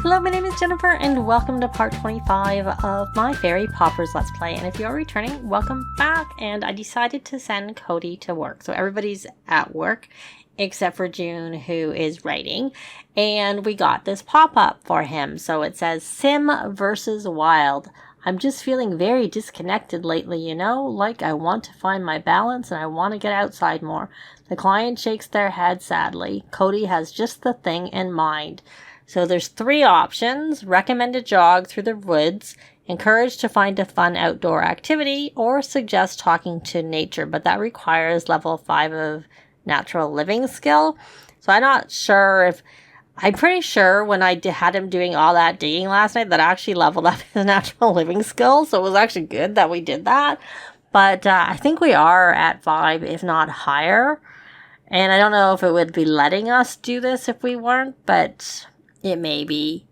Hello, my name is Jennifer, and welcome to part 25 of my Fairy Paupers Let's Play. And if you're returning, welcome back. And I decided to send Cody to work. So everybody's at work, except for June, who is writing. And we got this pop-up for him. So it says, Sim versus Wild. I'm just feeling very disconnected lately, you know? Like I want to find my balance and I want to get outside more. The client shakes their head sadly. Cody has just the thing in mind. So there's 3 options: recommend a jog through the woods, encourage to find a fun outdoor activity, or suggest talking to nature, but that requires level 5 of natural living skill. So I'm not sure if, I'm pretty sure when I had him doing all that digging last night that I actually leveled up his natural living skill. So it was actually good that we did that. But I think we are at 5, if not higher. And I don't know if it would be letting us do this if we weren't, but it may be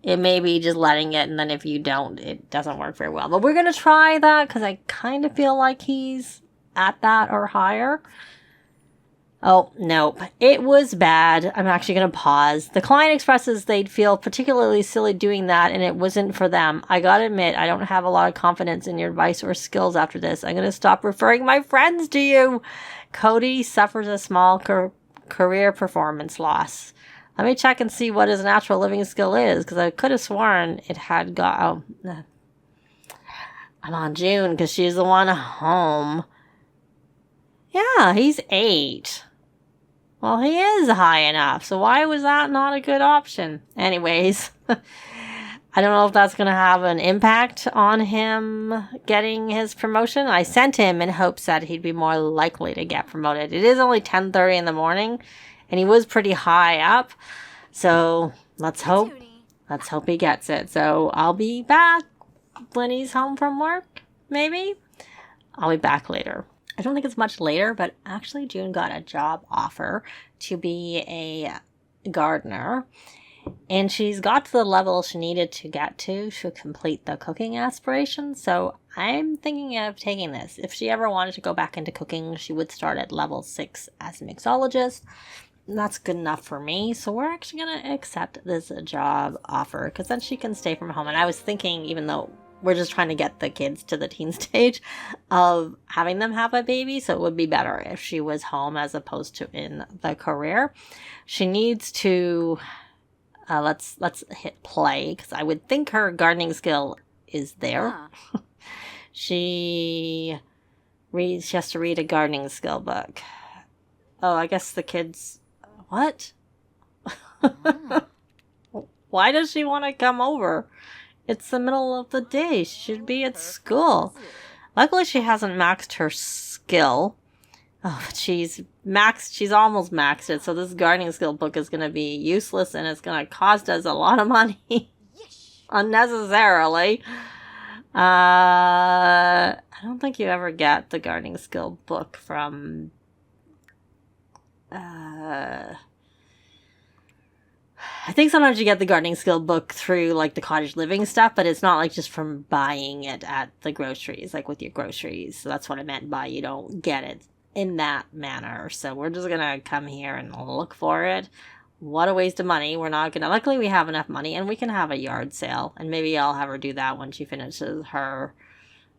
just letting it, and then if you don't, it doesn't work very well. But we're going to try that because I kind of feel like he's at that or higher. Oh, nope. It was bad. I'm actually going to pause. The client expresses they'd feel particularly silly doing that, and it wasn't for them. I gotta admit, I don't have a lot of confidence in your advice or skills after this. I'm going to stop referring my friends to you. Cody suffers a small career performance loss. Let me check and see what his natural living skill is, because I could have sworn it had got... Oh, I'm on June, because she's the one home. Yeah, he's 8. Well, he is high enough, so why was that not a good option? Anyways, I don't know if that's going to have an impact on him getting his promotion. I sent him in hopes that he'd be more likely to get promoted. It is only 10:30 in the morning, and he was pretty high up, so let's hope he gets it. So I'll be back when he's home from work, maybe. I'll be back later. I don't think it's much later, but actually June got a job offer to be a gardener, and she's got to the level she needed to get to complete the cooking aspiration. So I'm thinking of taking this. If she ever wanted to go back into cooking, she would start at level 6 as a mixologist. That's good enough for me, so we're actually going to accept this job offer, because then she can stay from home. And I was thinking, even though we're just trying to get the kids to the teen stage, of having them have a baby, so it would be better if she was home as opposed to in the career. She needs to, let's hit play, because I would think her gardening skill is there. She has to read a gardening skill book. Oh, I guess the kids... What? Why does she want to come over? It's the middle of the day. She should be at school. Luckily, she hasn't maxed her skill. Oh, but she's almost maxed it. So this gardening skill book is going to be useless, and it's going to cost us a lot of money. Unnecessarily. I don't think you ever get the gardening skill book from... I think sometimes you get the gardening skill book through like the cottage living stuff, but it's not like just from buying it at the groceries, like with your groceries. So that's what I meant by you don't get it in that manner. So we're just gonna come here and look for it. What a waste of money. We're not gonna... Luckily we have enough money, and we can have a yard sale, and maybe I'll have her do that when she finishes her...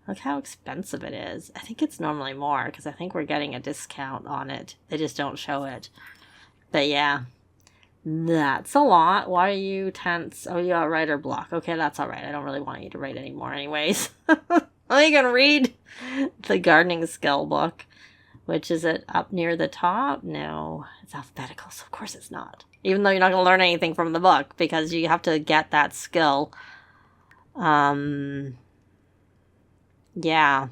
Look how expensive it is. I think it's normally more, because I think we're getting a discount on it. They just don't show it. But yeah, that's a lot. Why are you tense? Oh, you got writer block. Okay, that's all right. I don't really want you to write anymore anyways. Are you going to read the gardening skill book? Which, is it up near the top? No, it's alphabetical, so of course it's not. Even though you're not going to learn anything from the book, because you have to get that skill. Yeah,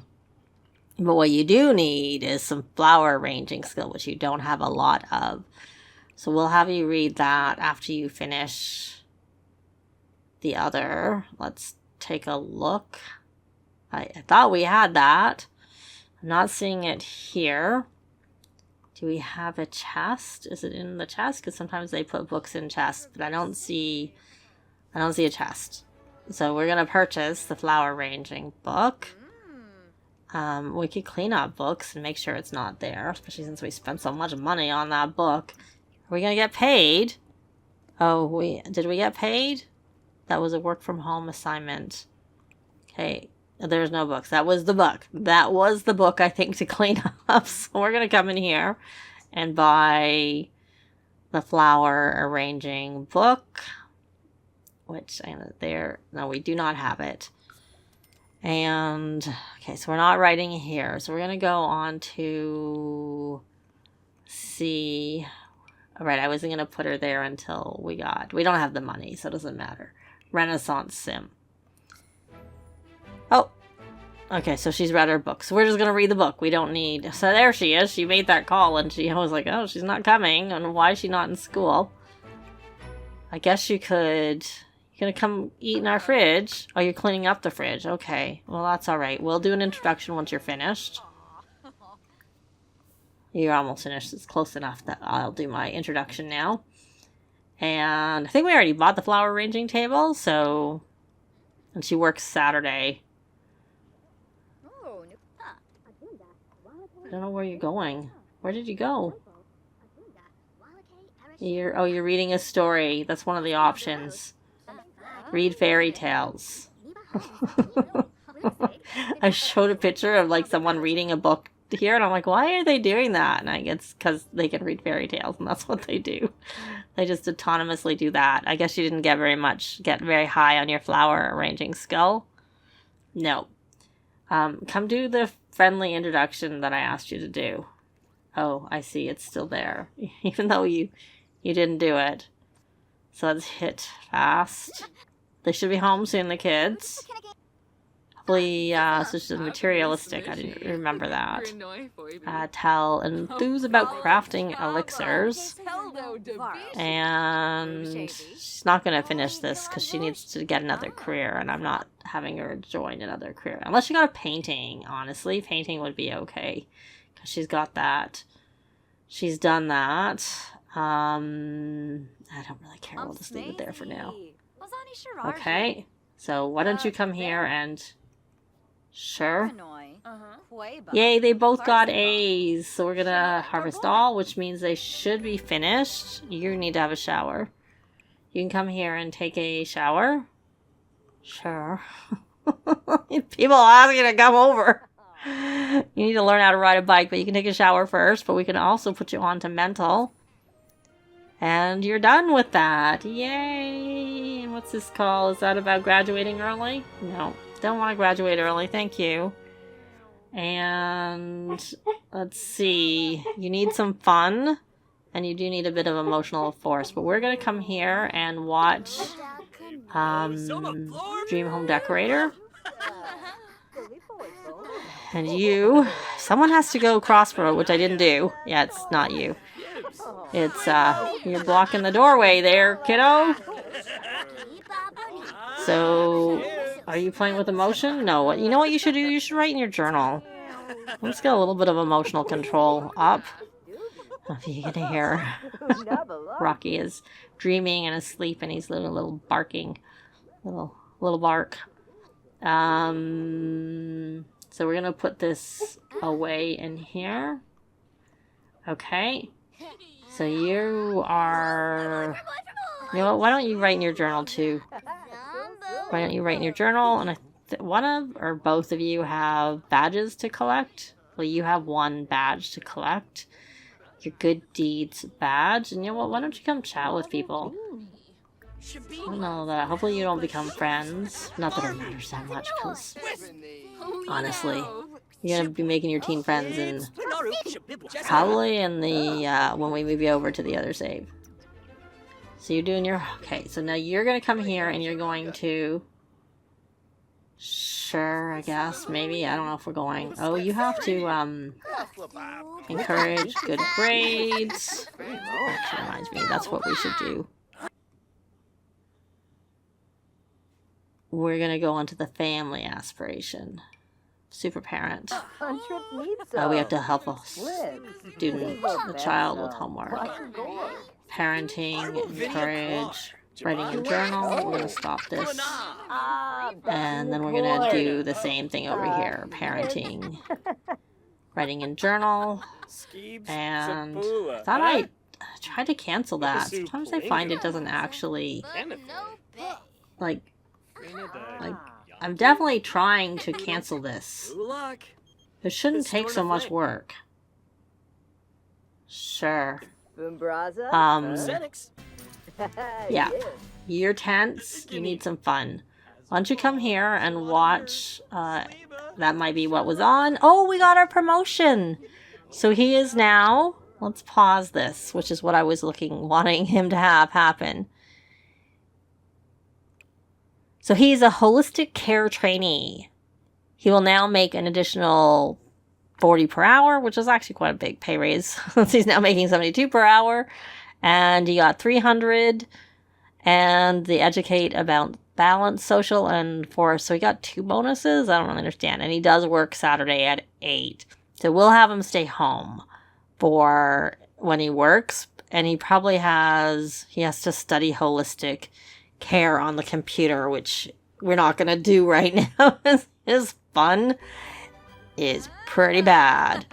but what you do need is some flower arranging skill, which you don't have a lot of. So we'll have you read that after you finish the other. Let's take a look. I thought we had that. I'm not seeing it here. Do we have a chest? Is it in the chest? Because sometimes they put books in chests, but I don't see a chest. So we're going to purchase the flower arranging book. We could clean up books and make sure it's not there, especially since we spent so much money on that book. Are we going to get paid? Oh, did we get paid? That was a work from home assignment. Okay, there's no books. That was the book. That was the book, I think, to clean up. So we're going to come in here and buy the flower arranging book, which there, no, we do not have it. And okay, so we're not writing here. So we're going to go on to see. All right, I wasn't going to put her there until we don't have the money, so it doesn't matter. Renaissance Sim. Oh, okay, so she's read her book. So we're just going to read the book. We don't need... So there she is. She made that call, and she was like, oh, she's not coming, and why is she not in school? I guess you could... You're going to come eat in our fridge? Oh, you're cleaning up the fridge. Okay, well, that's all right. We'll do an introduction once you're finished. You're almost finished. It's close enough that I'll do my introduction now. And I think we already bought the flower arranging table, so... And she works Saturday. I don't know where you're going. Where did you go? You're reading a story. That's one of the options. Read fairy tales. I showed a picture of like someone reading a book here, and I'm like, why are they doing that? And I guess because they can read fairy tales, and that's what they do. They just autonomously do that. I guess you didn't get very high on your flower arranging skill. No. Come do the friendly introduction that I asked you to do. Oh, I see. It's still there. Even though you didn't do it. So let's hit fast. They should be home soon, the kids. Hopefully, so it's materialistic. I didn't remember that. Tell enthuse about crafting elixirs. And she's not going to finish this because she needs to get another career, and I'm not having her join another career. Unless she got a painting, honestly. Painting would be okay because she's got that. She's done that. I don't really care. We'll just leave it there for now. Okay, so why don't you come here and... Sure. Yay, they both got A's. So we're gonna harvest all, which means they should be finished. You need to have a shower. You can come here and take a shower. Sure. People ask you to come over. You need to learn how to ride a bike, but you can take a shower first. But we can also put you on to mental. And you're done with that. Yay! And what's this call? Is that about graduating early? No. Don't want to graduate early. Thank you. And let's see. You need some fun. And you do need a bit of emotional force. But we're going to come here and watch Dream Home Decorator. And you... Someone has to go crossroad, which I didn't do. Yeah, it's not you. It's, you're blocking the doorway there, kiddo. So, are you playing with emotion? No. You know what you should do? You should write in your journal. Let's get a little bit of emotional control up. If you can hear, Rocky is dreaming and asleep, and he's doing a little barking. Little bark. So we're going to put this away in here. Okay. So you are... You know what? Why don't you write in your journal too? Why don't you write in your journal? And one of or both of you have badges to collect. Well, you have one badge to collect. Your good deeds badge. And you know what? Why don't you come chat with people? I don't know that. Hopefully you don't become friends. Not that it matters that much, because honestly, you're gonna be making your teen friends in probably in the when we move you over to the other save. So you're doing your okay. So now you're gonna come here and you're going to. Sure, I guess maybe I don't know if we're going. Oh, you have to encourage good grades. Actually, reminds me that's what we should do. We're going to go on to the family aspiration. Super parent. We have to help a student, a child with homework. Parenting, encourage, writing a journal. We're going to stop this. And then we're going to do the same thing over here. Parenting, writing in journal. And I thought I tried to cancel that. Sometimes I find it doesn't actually... like, I'm definitely trying to cancel this. It shouldn't take so much work. Sure. Yeah. You're tense. You need some fun. Why don't you come here and watch, that might be what was on. Oh, we got our promotion! So he is now, let's pause this, which is what I was wanting him to have happen. So he's a holistic care trainee. He will now make an additional 40 per hour, which is actually quite a big pay raise. He's now making 72 per hour. And he got 300. And the educate about balance, social, and forest. So he got 2 bonuses. I don't really understand. And he does work Saturday at 8. So we'll have him stay home for when he works. And he probably has to study holistic care on the computer, which we're not going to do right now. His fun is pretty bad.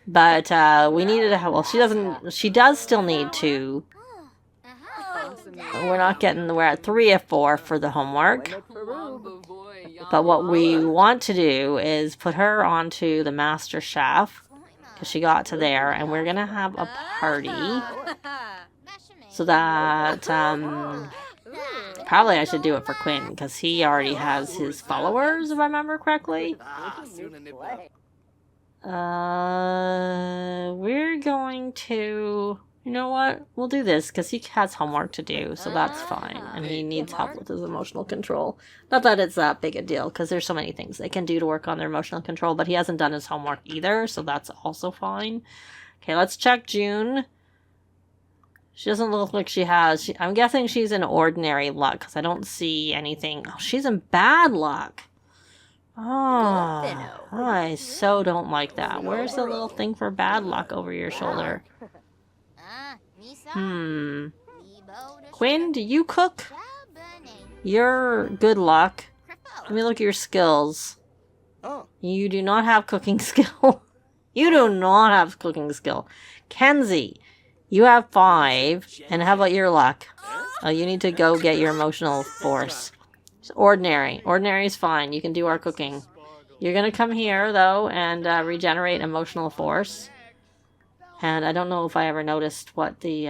But we needed to have, well, she does still need to. We're at 3 of 4 for the homework. But what we want to do is put her onto the Master Chef, because she got to there, and we're going to have a party. So that, probably I should do it for Quinn, because he already has his followers, if I remember correctly. We're going to... You know what? We'll do this, because he has homework to do, so that's fine. And he needs help with his emotional control. Not that it's that big a deal, because there's so many things they can do to work on their emotional control, but he hasn't done his homework either, so that's also fine. Okay, let's check June. She doesn't look like she has... I'm guessing she's in ordinary luck, because I don't see anything... Oh, she's in bad luck. Oh, I so don't like that. Where's the little thing for bad luck over your shoulder? Quinn, do you cook? You're good luck. Let me look at your skills. You do not have cooking skill. You do not have cooking skill. Kenzie, you have 5. And how about your luck? Oh, you need to go get your emotional force. It's ordinary. Ordinary is fine. You can do our cooking. You're going to come here, though, and regenerate emotional force. And I don't know if I ever noticed what the,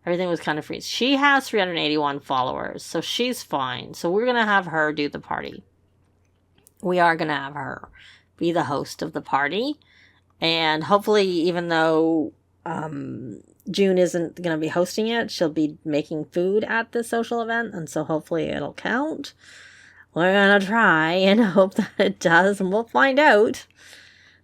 everything was kind of free. She has 381 followers, so she's fine. So we're going to have her do the party. We are going to have her be the host of the party. And hopefully, even though June isn't going to be hosting it, she'll be making food at the social event. And so hopefully it'll count. We're going to try and hope that it does, and we'll find out.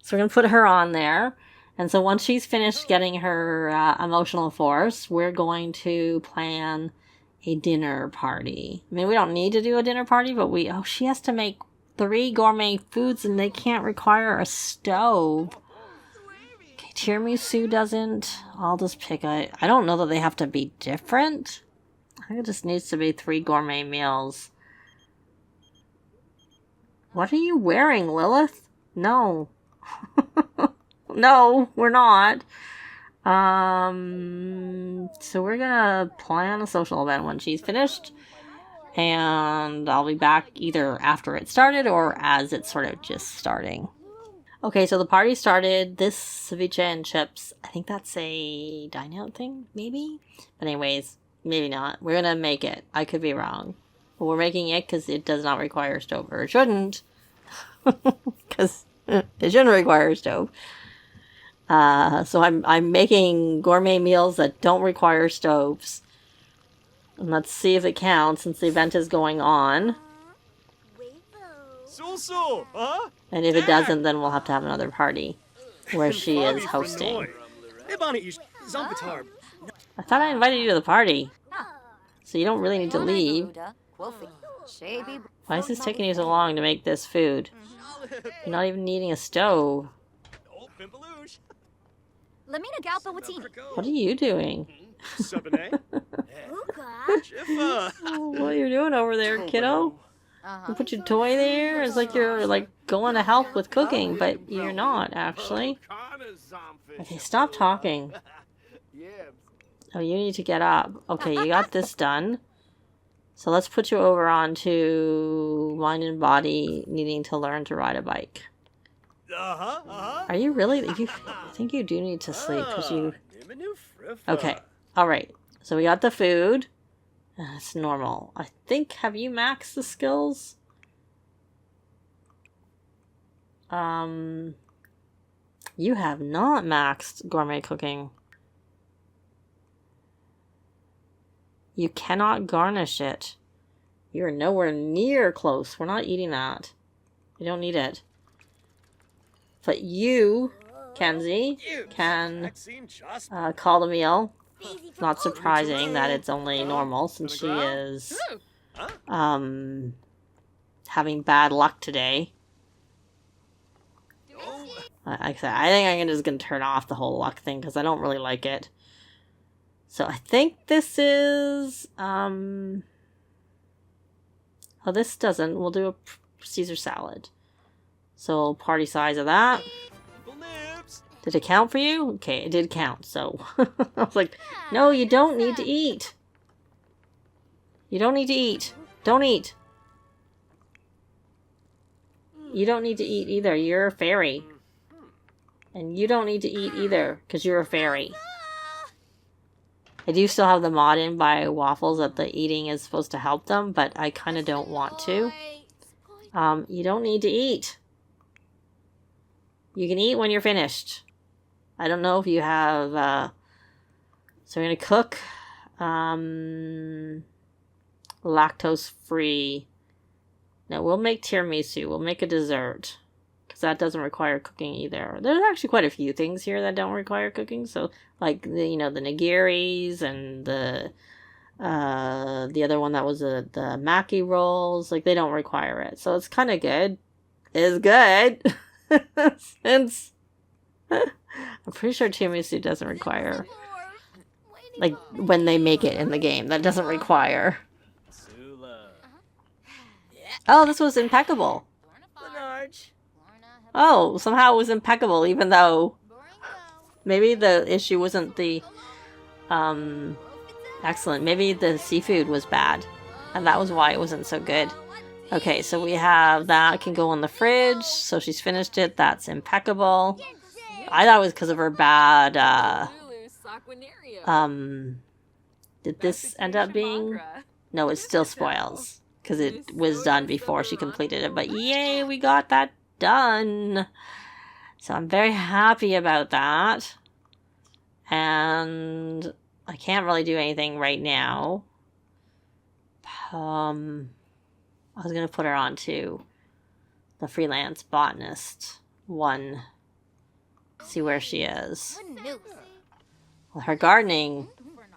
So we're going to put her on there. And so once she's finished getting her emotional force, we're going to plan a dinner party. I mean, we don't need to do a dinner party, but she has to make 3 gourmet foods, and they can't require a stove. Okay, tiramisu doesn't. I'll just pick I don't know that they have to be different. I think it just needs to be 3 gourmet meals. What are you wearing, Lilith? No. No, we're not. So we're gonna plan a social event when she's finished. And I'll be back either after it started or as it's sort of just starting. Okay, so the party started. This ceviche and chips, I think that's a dine-out thing, maybe? But anyways, maybe not. We're gonna make it. I could be wrong. But we're making it because it does not require a stove. Or it shouldn't. Because it shouldn't require a stove. So I'm making gourmet meals that don't require stoves. And let's see if it counts since the event is going on. And if it doesn't, then we'll have to have another party where she is hosting. I thought I invited you to the party. So you don't really need to leave. Why is this taking you so long to make this food? You're not even needing a stove. What are you doing? What are you doing over there, kiddo? You put your toy there? It's like you're like going to help with cooking, but you're not actually. Okay, stop talking. Oh, you need to get up. Okay, you got this done. So let's put you over onto mind and body needing to learn to ride a bike. Are you really? I think you do need to sleep because you... Okay. All right. So we got the food. That's normal. I think, have you maxed the skills? You have not maxed gourmet cooking. You cannot garnish it. You're nowhere near close. We're not eating that. We don't need it. But you, Kenzie, can call the meal. It's not surprising that it's only normal since she is having bad luck today. Like I said, I think I'm just going to turn off the whole luck thing because I don't really like it. So I think this is... Oh, this doesn't. We'll do a Caesar salad. So party size of that. Did it count for you? Okay, it did count. So I was like, no, you don't need to eat. You don't need to eat. Don't eat. You don't need to eat either. You're a fairy. And you don't need to eat either because you're a fairy. I do still have the mod in by waffles that the eating is supposed to help them, but I kind of don't want to. You don't need to eat. You can eat when you're finished. I don't know if you have... So we're going to cook lactose-free. No, we'll make tiramisu. We'll make a dessert. Because that doesn't require cooking either. There's actually quite a few things here that don't require cooking. So, like, the nigiris and the other one that was the maki rolls. Like, they don't require it. So it's kind of good. It's good. Since I'm pretty sure tiramisu doesn't require, like, when they make it in the game, that doesn't require. Oh, this was impeccable. Oh, somehow it was impeccable, even though maybe the issue wasn't the excellent. Maybe the seafood was bad, and that was why it wasn't so good. Okay, so we have that can go in the fridge. So she's finished it. That's impeccable. I thought it was because of her bad. Did this end up being? No, it still spoils because it was done before she completed it. But yay, we got that done. So I'm very happy about that. And I can't really do anything right now. I was going to put her on to the freelance botanist one. See where she is. Well, her gardening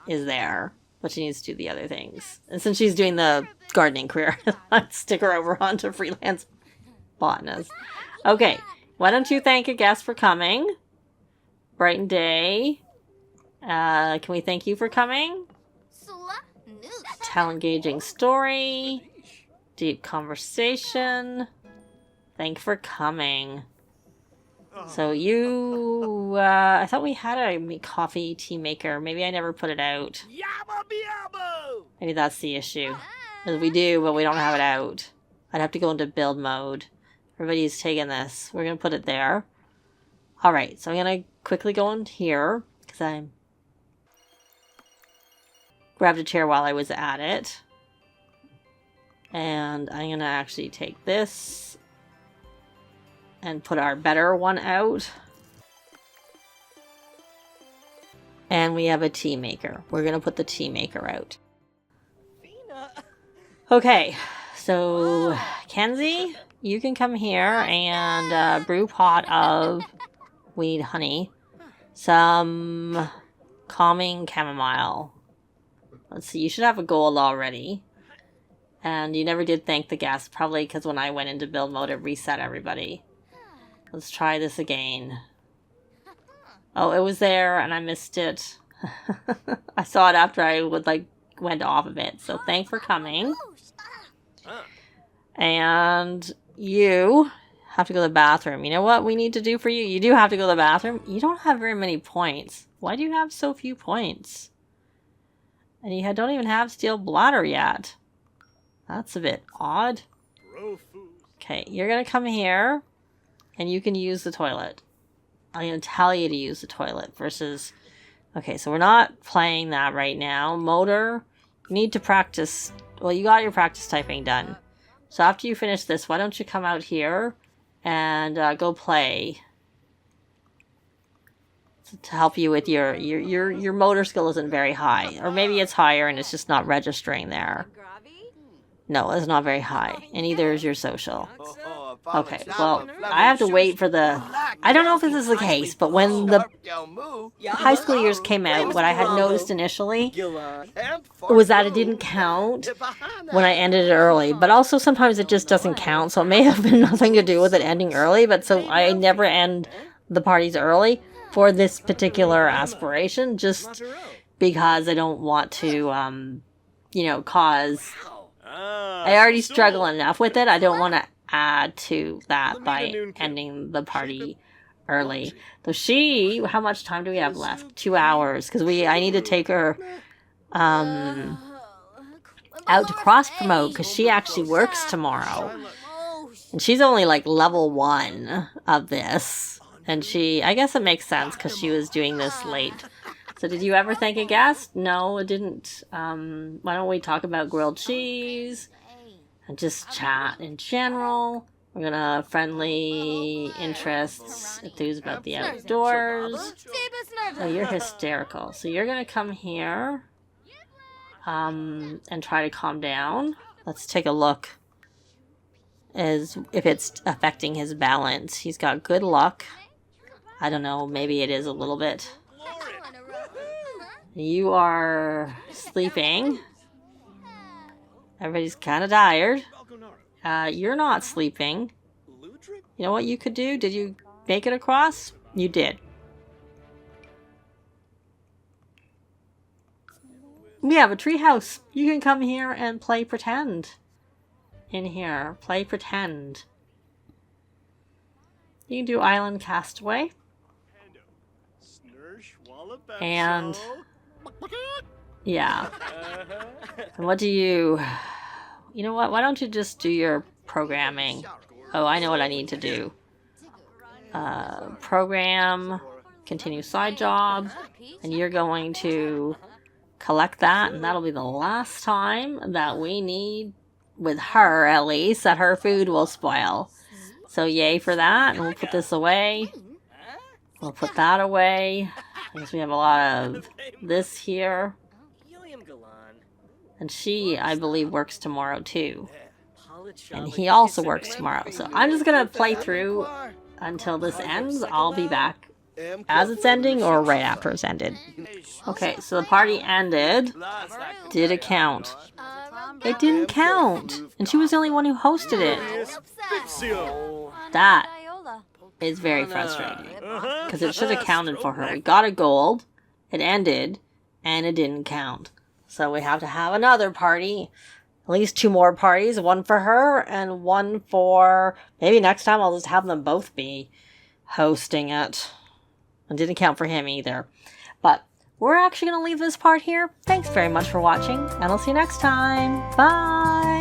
is there, but she needs to do the other things. And since she's doing the gardening career, let's stick her over onto freelance botanist. Okay, why don't you thank a guest for coming? Brighten day. Can we thank you for coming? Tell engaging story. Deep conversation. Thank you for coming. So you, I thought we had a coffee tea maker. Maybe I never put it out. Maybe that's the issue. Because we do, but we don't have it out. I'd have to go into build mode. Everybody's taking this. We're going to put it there. Alright, so I'm going to quickly go in here. Because I grabbed a chair while I was at it. And I'm going to actually take this and put our better one out. And we have a tea maker. We're going to put the tea maker out. Okay, so Kenzie, you can come here and brew pot of, we need honey, some calming chamomile. Let's see, you should have a goal already. And you never did thank the guest, probably because when I went into build mode, it reset everybody. Let's try this again. Oh, it was there and I missed it. I saw it after I went off of it. So thanks for coming. And you have to go to the bathroom. You know what we need to do for you? You do have to go to the bathroom. You don't have very many points. Why do you have so few points? And you don't even have steel bladder yet. That's a bit odd. Okay, you're gonna come here, and you can use the toilet. I'm gonna tell you to use the toilet versus... Okay, so we're not playing that right now. Motor, you need to practice... Well, you got your practice typing done. So after you finish this, why don't you come out here and go play to help you with your motor skill isn't very high, or maybe it's higher and it's just not registering there. No, it's not very high, and neither is your social. Okay, well, I have to wait for the... I don't know if this is the case, but when the high school years came out, what I had noticed initially was that it didn't count when I ended it early. But also sometimes it just doesn't count, so it may have been nothing to do with it ending early. But so I never end the parties early for this particular aspiration, just because I don't want to, you know, cause... I already struggle enough with it. I don't want to add to that by ending the party early. So she, how much time do we have left? 2 hours, because I need to take her out to cross promote, because she actually works tomorrow, and she's only like level 1 of this, and I guess it makes sense because she was doing this late. So did you ever thank a guest? No, it didn't. Why don't we talk about grilled cheese and just chat in general? We're gonna friendly interests, enthused about the outdoors. Oh, you're hysterical. So you're gonna come here and try to calm down. Let's take a look as if it's affecting his balance. He's got good luck. I don't know, maybe it is a little bit. You are sleeping. Everybody's kind of tired. You're not sleeping. You know what you could do? Did you make it across? You did. We have a tree house. You can come here and play pretend. In here. Play pretend. You can do Island Castaway. And... yeah. And what do you... You know what? Why don't you just do your programming? Oh, I know what I need to do. Program, continue side job, and you're going to collect that, and that'll be the last time that we need, with her at least, that her food will spoil. So yay for that, and we'll put this away. We'll put that away. I guess we have a lot of this here. And she, I believe, works tomorrow too. And he also works tomorrow. So I'm just going to play through until this ends. I'll be back as it's ending or right after it's ended. Okay, so the party ended. Did it count? It didn't count. And she was the only one who hosted it. That is very frustrating. Because it should have counted for her. We got a gold. It ended. And it didn't count. So we have to have another party. At least 2 more parties. One for her and one for... Maybe next time I'll just have them both be hosting it. It didn't count for him either. But we're actually going to leave this part here. Thanks very much for watching. And I'll see you next time. Bye!